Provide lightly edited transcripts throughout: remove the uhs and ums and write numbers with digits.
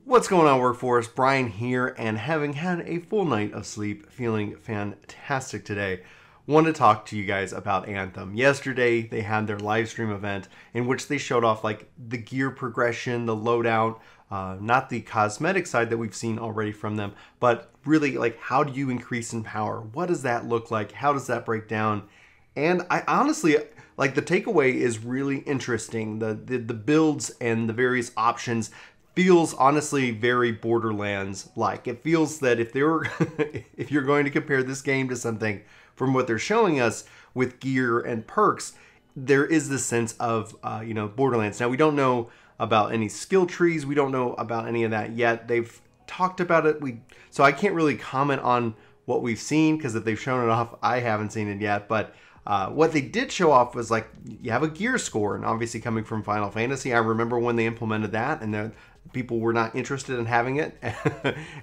What's going on, Workforce? Brian here, and having had a full night of sleep, feeling fantastic today, want to talk to you guys about Anthem. Yesterday, they had their live stream event in which they showed off like the gear progression, the loadout, not the cosmetic side that we've seen already from them, but really like how do you increase in power? What does that look like? How does that break down? And I honestly, like the takeaway is really interesting. The builds and the various options feels honestly very Borderlands-like. It feels that if if you're going to compare this game to something from what they're showing us with gear and perks, there is this sense of Borderlands. Now we don't know about any skill trees. We don't know about any of that yet. They've talked about it. So I can't really comment on what we've seen because if they've shown it off, I haven't seen it yet. But what they did show off was like you have a gear score, and obviously coming from Final Fantasy, I remember when they implemented that, and people were not interested in having it.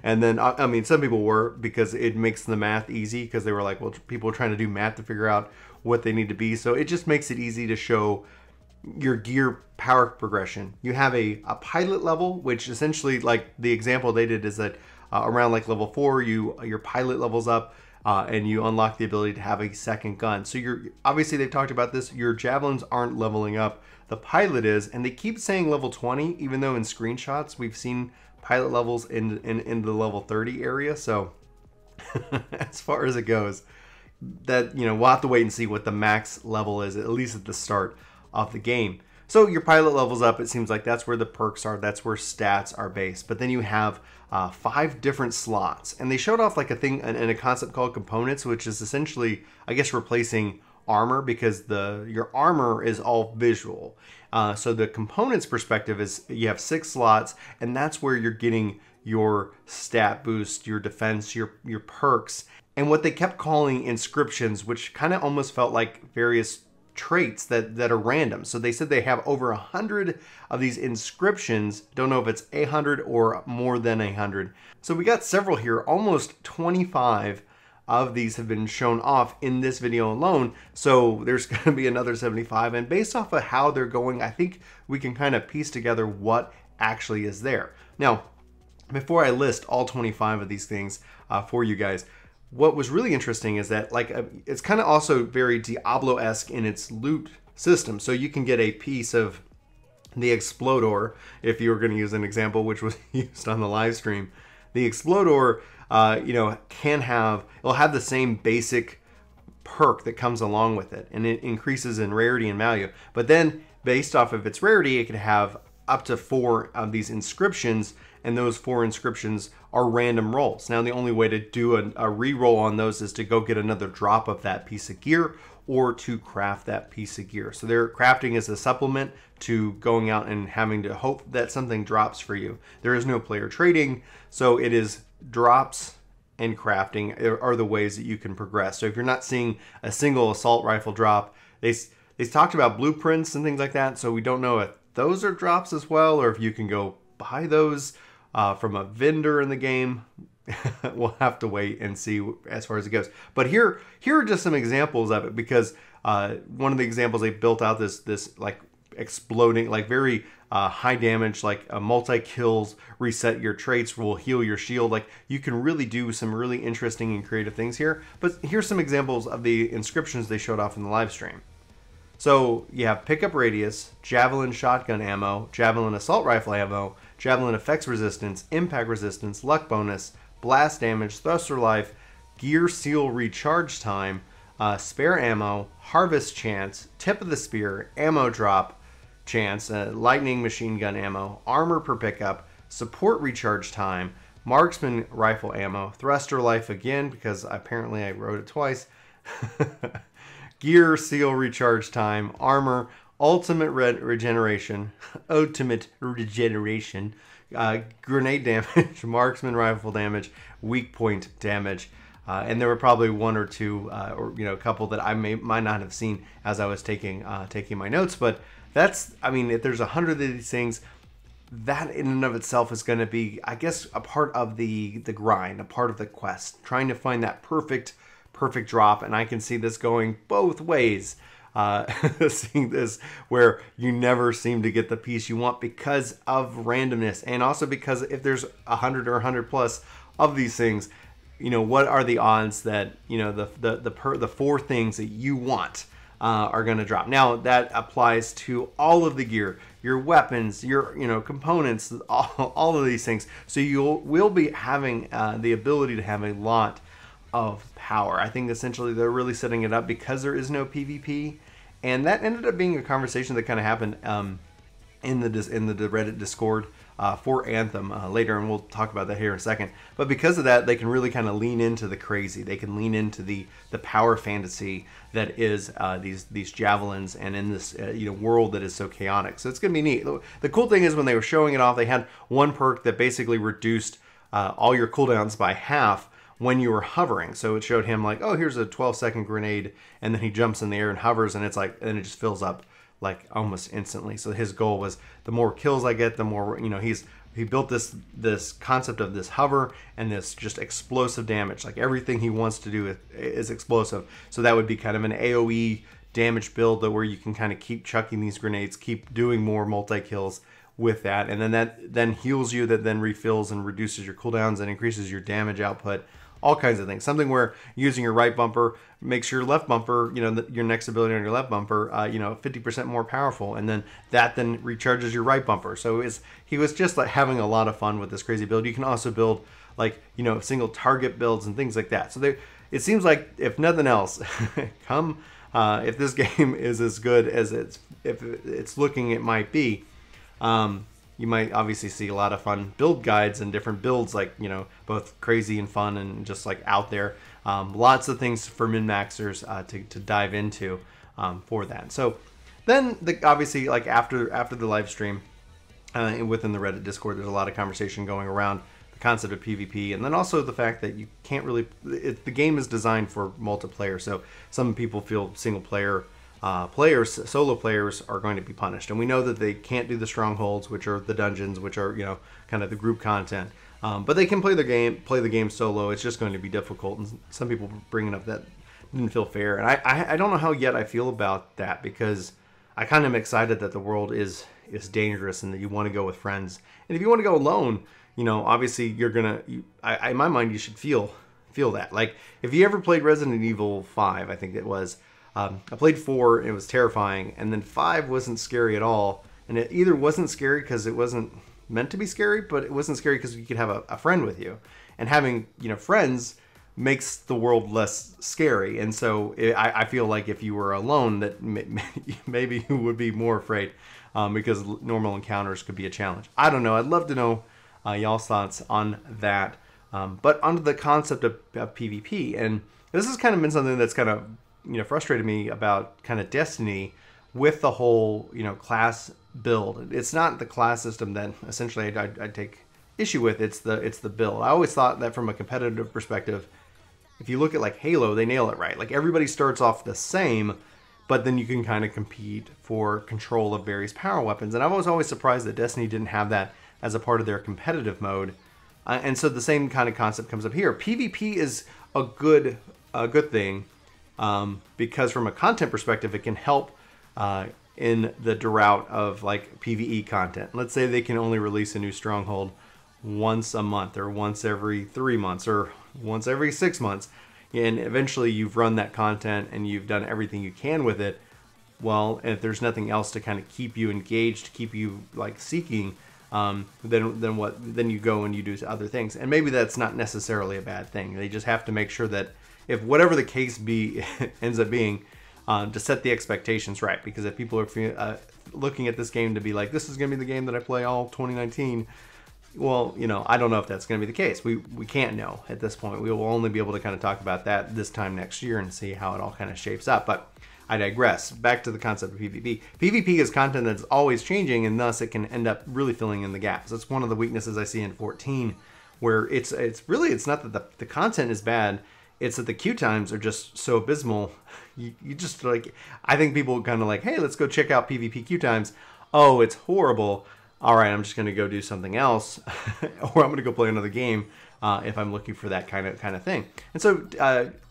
And then, I mean, some people were because it makes the math easy because they were like, well, people are trying to do math to figure out what they need to be. So it just makes it easy to show your gear power progression. You have a pilot level, which essentially like the example they did is that around like level 4, your pilot levels up. And you unlock the ability to have a second gun. So obviously they've talked about this. Your javelins aren't leveling up. The pilot is, and they keep saying level 20, even though in screenshots we've seen pilot levels in the level 30 area. So as far as it goes, that we'll have to wait and see what the max level is, at least at the start of the game. So your pilot levels up. It seems like that's where the perks are. That's where stats are based. But then you have 5 different slots, and they showed off like a thing and a concept called components, which is essentially, I guess, replacing armor because your armor is all visual. So the components perspective is you have 6 slots, and that's where you're getting your stat boost, your defense, your perks, and what they kept calling inscriptions, which kind of almost felt like various traits that are random. So they said they have over 100 of these inscriptions. Don't know if it's 100 or more than 100. So we got several here. Almost 25 of these have been shown off in this video alone. So there's going to be another 75. And based off of how they're going, I think we can kind of piece together what actually is there. Now, before I list all 25 of these things for you guys, what was really interesting is that it's kind of also very Diablo-esque in its loot system. So you can get a piece of the Explodor, if you were going to use an example which was used on the live stream. The Explodor, it'll have the same basic perk that comes along with it, and it increases in rarity and value. But then, based off of its rarity, it could have up to 4 of these inscriptions, and those 4 inscriptions are random rolls. Now the only way to do a re-roll on those is to go get another drop of that piece of gear or to craft that piece of gear. So their crafting is a supplement to going out and having to hope that something drops for you. There is no player trading, so it is drops and crafting are the ways that you can progress. So if you're not seeing a single assault rifle drop, they talked about blueprints and things like that, so we don't know if those are drops as well or if you can go buy those from a vendor in the game. We'll have to wait and see as far as it goes. But here are just some examples of it, because one of the examples they built out this like exploding, like very high damage, like multi-kills, reset your traits, will heal your shield. Like you can really do some really interesting and creative things here. But here's some examples of the inscriptions they showed off in the live stream. So you have pickup radius, javelin shotgun ammo, javelin assault rifle ammo, javelin effects resistance, impact resistance, luck bonus, blast damage, thruster life, gear seal recharge time, spare ammo, harvest chance, tip of the spear, ammo drop chance, lightning machine gun ammo, armor per pickup, support recharge time, marksman rifle ammo, thruster life again because apparently I wrote it twice, gear seal recharge time, armor, ultimate regeneration, grenade damage, marksman rifle damage, weak point damage, and there were probably 1 or 2 or a couple that I might not have seen as I was taking my notes. But that's, I mean, if there's 100 of these things, that in and of itself is going to be, I guess, a part of the grind, a part of the quest, trying to find that perfect drop. And I can see this going both ways. seeing this where you never seem to get the piece you want because of randomness, and also because if there's 100 or 100 plus of these things, you know, what are the odds that, you know, the four things that you want are going to drop. Now that applies to all of the gear, your weapons, your, you know, components, all of these things. So will be having the ability to have a lot of power. I think essentially they're really setting it up because there is no PvP, and that ended up being a conversation that kind of happened in the Reddit Discord for Anthem later, and we'll talk about that here in a second. But because of that, they can really kind of lean into the crazy. They can lean into the power fantasy that is these javelins, and in this you know, world that is so chaotic. So it's gonna be neat. The cool thing is when they were showing it off, they had one perk that basically reduced all your cooldowns by half when you were hovering. So it showed him like, oh, here's a 12-second grenade, and then he jumps in the air and hovers, and it's like, and it just fills up like almost instantly. So his goal was, the more kills I get, the more, you know, he built this concept of this hover and this just explosive damage. Like everything he wants to do is explosive. So that would be kind of an AoE damage build where you can kind of keep chucking these grenades, keep doing more multi-kills with that, and then that then heals you, that then refills and reduces your cooldowns and increases your damage output. All kinds of things. Something where using your right bumper makes your left bumper, you know, your next ability on your left bumper, you know, 50% more powerful, and then that then recharges your right bumper. So he was just like having a lot of fun with this crazy build. You can also build like, you know, single target builds and things like that. So it seems like, if nothing else, if this game is as good as it's looking it might be, you might obviously see a lot of fun build guides and different builds, like, you know, both crazy and fun and just like out there. Lots of things for min-maxers to dive into for that. So then obviously, like after the live stream, within the Reddit Discord, there's a lot of conversation going around the concept of PvP, and then also the fact that you can't really, the game is designed for multiplayer. So some people feel single player solo players are going to be punished, and we know that they can't do the strongholds, which are the dungeons, which are, you know, kind of the group content, but they can play the game solo. It's just going to be difficult, and some people bringing up that didn't feel fair, and I don't know how yet I feel about that, because I kind of am excited that the world is dangerous and that you want to go with friends, and if you want to go alone, you know, obviously you're gonna, in my mind, you should feel that. Like if you ever played Resident Evil 5, I think it was. I played 4, and it was terrifying, and then 5 wasn't scary at all, and it either wasn't scary because it wasn't meant to be scary, but it wasn't scary because you could have a friend with you, and having, you know, friends makes the world less scary. And so I feel like if you were alone, that maybe you would be more afraid, because normal encounters could be a challenge. I don't know. I'd love to know y'all's thoughts on that, but on the concept of PvP, and this has kind of been something that's kind of, you know, frustrated me about kind of Destiny with the whole, you know, class build. It's not the class system that essentially I take issue with. It's the build. I always thought that from a competitive perspective, if you look at like Halo, they nail it right. Like everybody starts off the same, but then you can kind of compete for control of various power weapons. And I was always surprised that Destiny didn't have that as a part of their competitive mode. And so the same kind of concept comes up here. PvP is a good thing. Because from a content perspective, it can help in the route of like PvE content. Let's say they can only release a new stronghold once a month, or once every 3 months, or once every 6 months, and eventually you've run that content and you've done everything you can with it. Well, if there's nothing else to kind of keep you engaged, keep you like seeking, then you go and you do other things, and maybe that's not necessarily a bad thing. They just have to make sure that, if whatever the case ends up being, to set the expectations right. Because if people are looking at this game to be like, this is going to be the game that I play all 2019, well, you know, I don't know if that's going to be the case. We can't know at this point. We will only be able to kind of talk about that this time next year and see how it all kind of shapes up. But I digress. Back to the concept of PvP. PvP is content that's always changing, and thus it can end up really filling in the gaps. That's one of the weaknesses I see in 14, where it's not that the content is bad. It's that the queue times are just so abysmal. You just like, I think people kind of like, hey, let's go check out PvP queue times. Oh, it's horrible. All right, I'm just going to go do something else, or I'm going to go play another game if I'm looking for that kind of thing. And so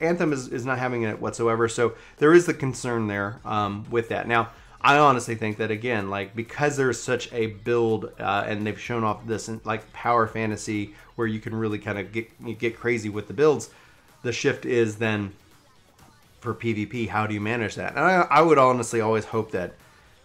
Anthem is not having it whatsoever. So there is the concern there with that. Now, I honestly think that, again, like, because there's such a build and they've shown off this like power fantasy where you can really kind of get crazy with the builds, the shift is then for PvP. How do you manage that? And I would honestly always hope that,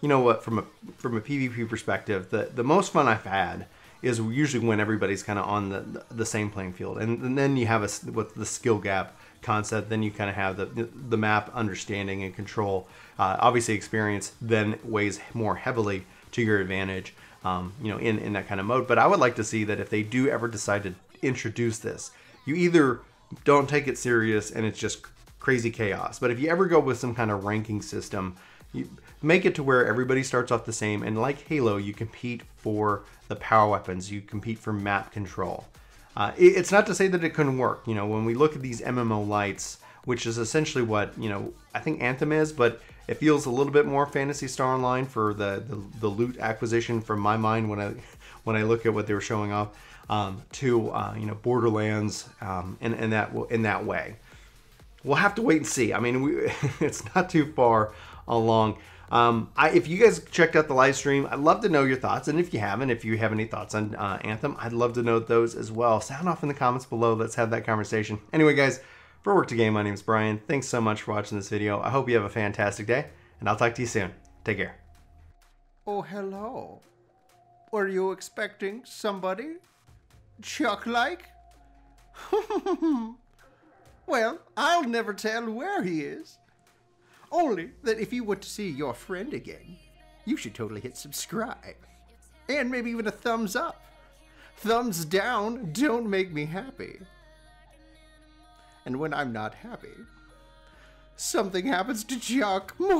you know what, from a PvP perspective, the most fun I've had is usually when everybody's kind of on the same playing field, and then you have with the skill gap concept, then you kind of have the map understanding and control. Obviously, experience then weighs more heavily to your advantage, you know, in that kind of mode. But I would like to see that if they do ever decide to introduce this, you either don't take it serious and it's just crazy chaos. But if you ever go with some kind of ranking system, you make it to where everybody starts off the same, and like Halo, you compete for the power weapons, you compete for map control. It's not to say that it couldn't work. You know, when we look at these MMO lights, which is essentially what, you know, I think Anthem is, but it feels a little bit more Phantasy Star Online for the loot acquisition from my mind when I look at what they were showing off, to you know, Borderlands, in that way. We'll have to wait and see. I mean, it's not too far along. If you guys checked out the live stream, I'd love to know your thoughts. And if you haven't, if you have any thoughts on Anthem, I'd love to know those as well. Sound off in the comments below. Let's have that conversation. Anyway, guys, for Work To Game, my name is Brian. Thanks so much for watching this video. I hope you have a fantastic day, and I'll talk to you soon. Take care. Oh, hello. Were you expecting somebody? Chuck-like? Well, I'll never tell where he is. Only that if you want to see your friend again, you should totally hit subscribe. And maybe even a thumbs up. Thumbs down don't make me happy. And when I'm not happy, something happens to Chuck. I'm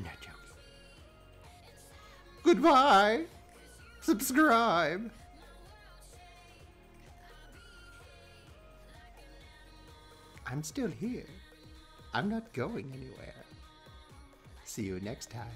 not joking. Goodbye. Subscribe. I'm still here. I'm not going anywhere. See you next time.